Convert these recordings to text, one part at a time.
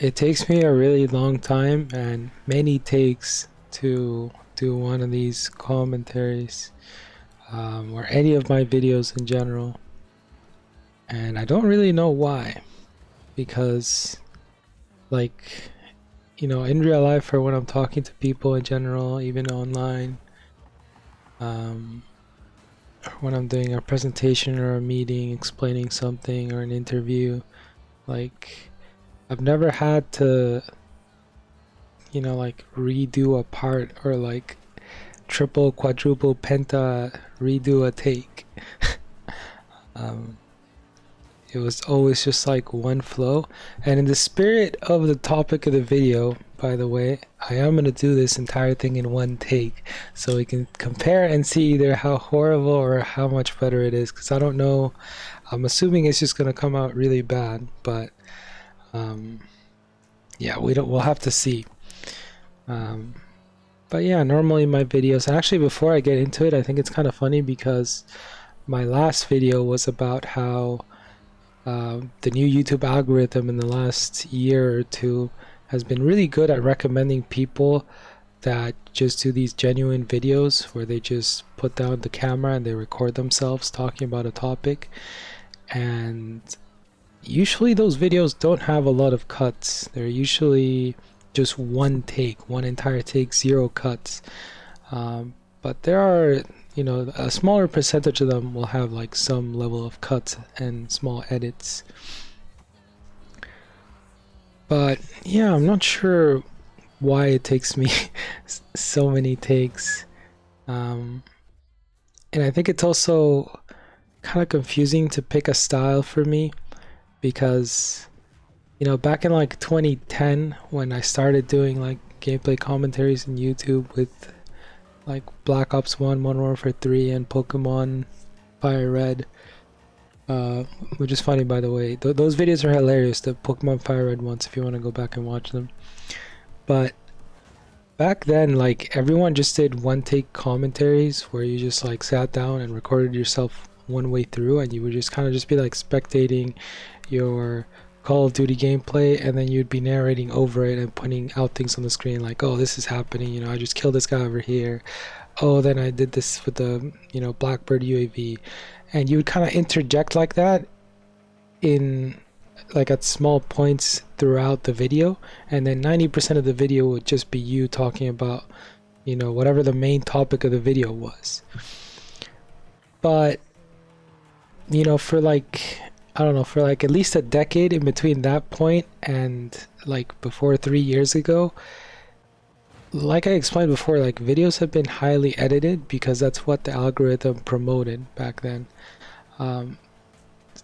It takes me a really long time and many takes to do one of these commentaries, or any of my videos in general. And I don't really know why, because like, in real life or when I'm talking to people in general, even online, or when I'm doing a presentation or a meeting, explaining something or an interview, like I've never had to, like redo a part or like triple, quadruple, penta redo a take. um, it was always just like one flow. And in the spirit of the topic of the video, by the way, I am going to do this entire thing in one take so we can compare and see either how horrible or how much better it is, because I don't know. I'm assuming it's just going to come out really bad, but yeah, we'll have to see. But yeah, normally my videos, and actually before I get into it, I think it's kind of funny because my last video was about how the new YouTube algorithm in the last year or two has been really good at recommending people that just do these genuine videos where they just put down the camera and they record themselves talking about a topic. And usually those videos don't have a lot of cuts. They're usually just one take, one entire take, zero cuts. But there are, a smaller percentage of them will have like some level of cuts and small edits. But yeah, I'm not sure why it takes me so many takes. And I think it's also kind of confusing to pick a style for me because, back in like 2010 when I started doing like gameplay commentaries on YouTube with like Black Ops 1, Modern Warfare 3, and Pokemon Fire Red, which is funny, by the way. Those videos are hilarious, the Pokemon Fire Red ones, if you want to go back and watch them. But back then, like, everyone just did one take commentaries where you just like sat down and recorded yourself one way through, and you would just kind of just be like spectating your Call of Duty gameplay, and then you'd be narrating over it and pointing out things on the screen like, oh, this is happening, I just killed this guy over here. Oh, then I did this with the, Blackbird UAV. And you would kind of interject like that in like at small points throughout the video, and then 90% of the video would just be you talking about, whatever the main topic of the video was. But, for like, I don't know, for like at least a decade in between that point and like before 3 years ago, like I explained before, like videos have been highly edited because that's what the algorithm promoted back then.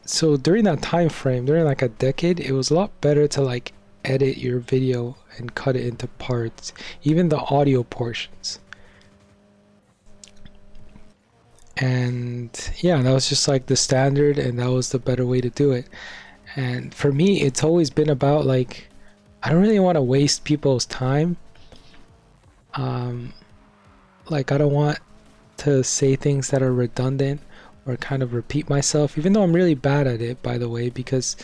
So during that time frame, during like a decade, it was a lot better to like edit your video and cut it into parts, even the audio portions. And yeah, that was just like the standard, and that was the better way to do it. And for me, it's always been about like, I don't really want to waste people's time. Like I don't want to say things that are redundant or kind of repeat myself, even though I'm really bad at it, by the way, because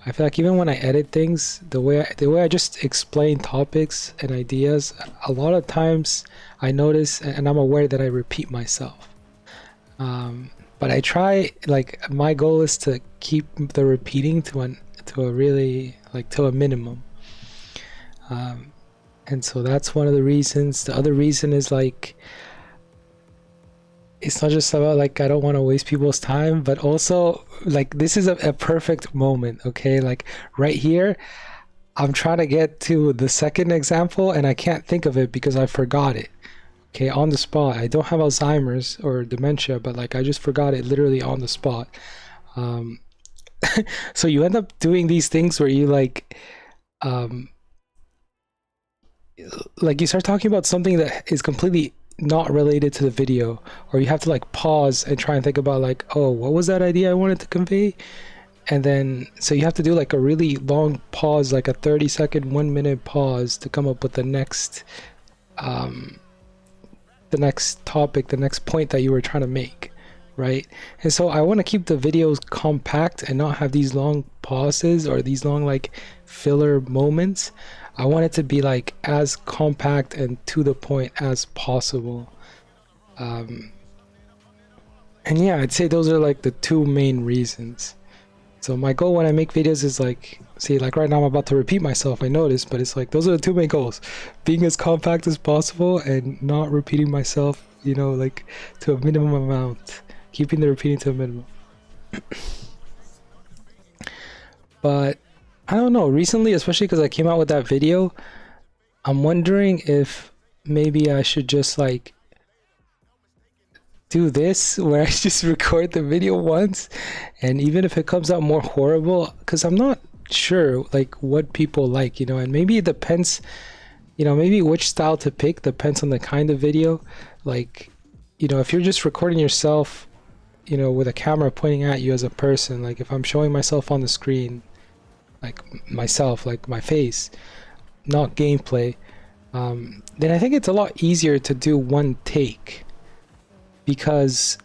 I feel like even when I edit things, the way I just explain topics and ideas, a lot of times I notice and I'm aware that I repeat myself. But I try, like, my goal is to keep the repeating to a really, like, to a minimum. And so that's one of the reasons. The other reason is like, it's not just about like I don't want to waste people's time, but also like this is a perfect moment, okay? Like right here, I'm trying to get to the second example and I can't think of it because I forgot it. Okay, on the spot. I don't have Alzheimer's or dementia, but like I just forgot it literally on the spot. So you end up doing these things where you like you start talking about something that is completely not related to the video, or you have to like pause and try and think about like, oh, what was that idea I wanted to convey? And then so you have to do like a really long pause, like a 30-second, 1-minute pause to come up with the next topic, the next point that you were trying to make, right? And so I want to keep the videos compact and not have these long pauses or these long like filler moments. I want it to be like as compact and to the point as possible. And yeah, I'd say those are like the two main reasons. So my goal when I make videos is like, see, like right now I'm about to repeat myself, I noticed, but it's like those are the two main goals. Being as compact as possible and not repeating myself, you know, like to a minimum amount. Keeping the repeating to a minimum. But I don't know, recently, especially because I came out with that video, I'm wondering if maybe I should just like do this where I just record the video once, and even if it comes out more horrible, because I'm not sure like what people like, you know, and maybe it depends, you know, maybe which style to pick depends on the kind of video. Like, you know, if you're just recording yourself, you know, with a camera pointing at you as a person, like if I'm showing myself on the screen, like myself, like my face, not gameplay, then I think it's a lot easier to do one take, because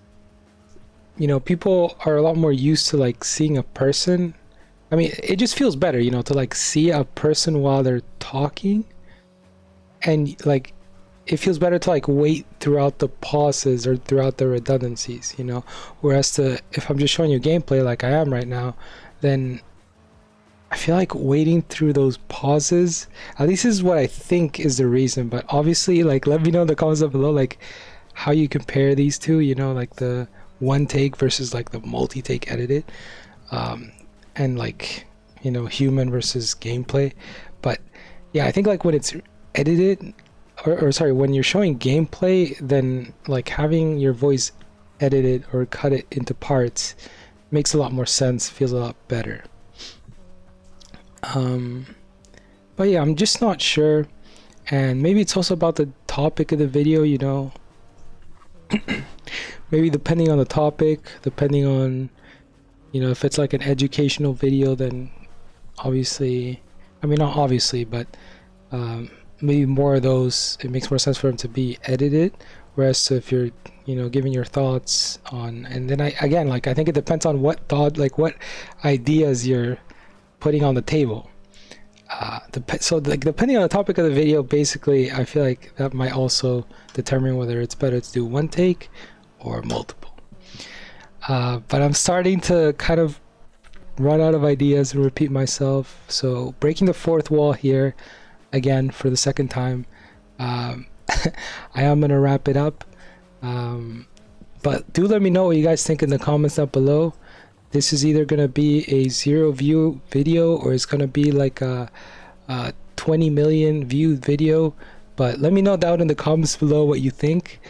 you know people are a lot more used to like seeing a person. I mean, it just feels better, you know, to like see a person while they're talking, and like it feels better to like wait throughout the pauses or throughout the redundancies, you know, whereas to if I'm just showing you gameplay like I am right now, then I feel like waiting through those pauses, at least is what I think is the reason. But obviously, like, let me know in the comments down below, like, how you compare these two, you know, like the one take versus like the multi-take edited, and like, you know, human versus gameplay. But yeah, I think like when it's edited, or sorry, when you're showing gameplay, then like having your voice edited or cut it into parts makes a lot more sense, feels a lot better. But yeah, I'm just not sure, and maybe it's also about the topic of the video, you know. Maybe depending on the topic, depending on, you know, if it's like an educational video, then obviously, I mean not obviously, but maybe more of those, it makes more sense for them to be edited, whereas if you're, you know, giving your thoughts on, and then I again, like I think it depends on what thought, like what ideas you're putting on the table. So like depending on the topic of the video, basically I feel like that might also determine whether it's better to do one take or multiple. But I'm starting to kind of run out of ideas and repeat myself, so breaking the fourth wall here again for the second time. I am gonna wrap it up, but do let me know what you guys think in the comments down below. This is either going to be a 0 view video or it's going to be like a 20 million viewed video, but let me know down in the comments below what you think.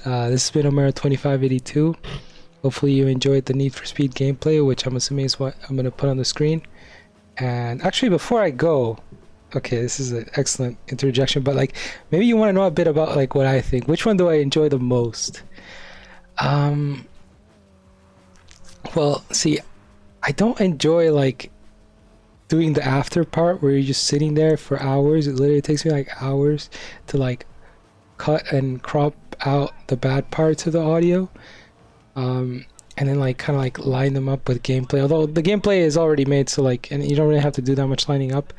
This has been Omero2582. Hopefully you enjoyed the Need for Speed gameplay, which I'm assuming is what I'm going to put on the screen. And actually, before I go, okay, this is an excellent interjection, but like maybe you want to know a bit about like what I think. Which one do I enjoy the most? Well, see, I don't enjoy like doing the after part where you're just sitting there for hours. It literally takes me like hours to like cut and crop out the bad parts of the audio, and then like kind of like line them up with gameplay. Although the gameplay is already made, so like, and you don't really have to do that much lining up.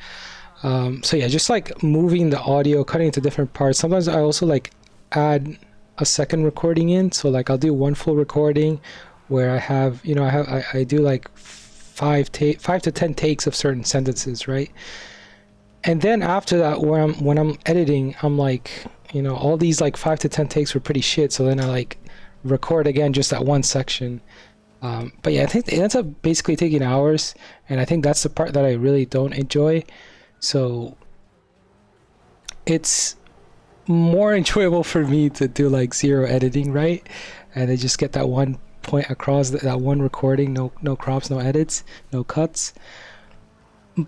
So yeah, just like moving the audio, cutting into different parts. Sometimes I also like add a second recording in, so like I'll do one full recording where I have, you know, I do like 5 to 10 takes of certain sentences, right? And then after that, when I'm editing, I'm like, you know, all these like 5 to 10 takes were pretty shit, so then I like record again just that one section. But yeah, I think it ends up basically taking hours, and I think that's the part that I really don't enjoy. So it's more enjoyable for me to do like 0 editing, right? And then just get that one point across, that one recording, no crops, no edits, no cuts.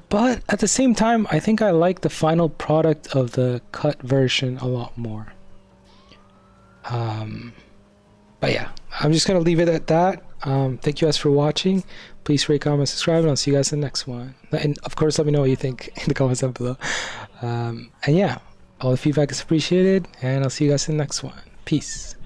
But at the same time, I think I like the final product of the cut version a lot more. But yeah, I'm just gonna leave it at that. Thank you guys for watching. Please rate, comment, subscribe, and I'll see you guys in the next one. And of course, let me know what you think in the comments down below. And yeah, all the feedback is appreciated, and I'll see you guys in the next one. Peace.